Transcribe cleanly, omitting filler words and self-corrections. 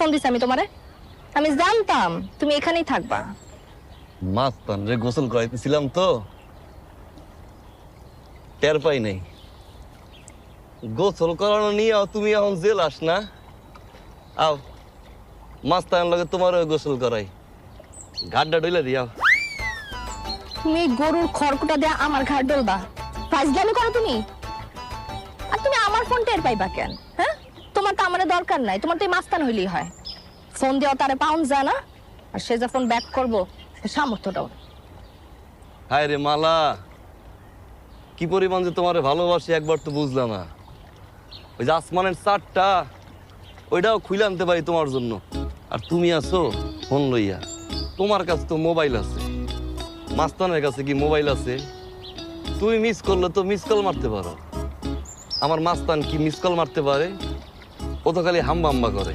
Phone দিছি আমি তোমারে? আমি জানতাম তুমি এখানেই থাকবা। মাস্তান রে গোসল করাইতেছিলাম তো, টের পাই নাই। গোসল করানো নিয়ে তুমি এখন জেল আস না? আও মাস্তান লগে তোমার গোসল করাই, ঘাটটা ডইলে দিয়াও। তুমি এই গরুর খড়কুটা দিয়ে আমার ঘাট ডলবা? ফাইজলামি করো তুমি। আর তুমি আমার ফোন টের পাইবা কেন? হ্যাঁ, তোমার তো আমারে দরকার নাই, তোমার তো এই মাস্তান হইলেই হয়। ফোন দিও তারে পাউন্ড যায় না, আর সে যে ফোন ব্যাক করবো সে সামর্থ্যটাও। হায় রে মালা, কি পরিমাণ যে তোমারে ভালোবাসি একবার তো বুঝলা না। ওই যে আসমানের চারটা, ওইটাও খুলে আনতে পারি তোমার জন্য। আর তুমি আছো ফোন লইয়া, তোমার কাছে তো মোবাইল আছে, মাস্তানের কাছে কি মোবাইল আছে? তুমি মিস করলে তো মিস কল মারতে পারো। আমার মাস্তান কি মিস কল মারতে পারে? ও তো খালি হাম্বা হাম্বা করে।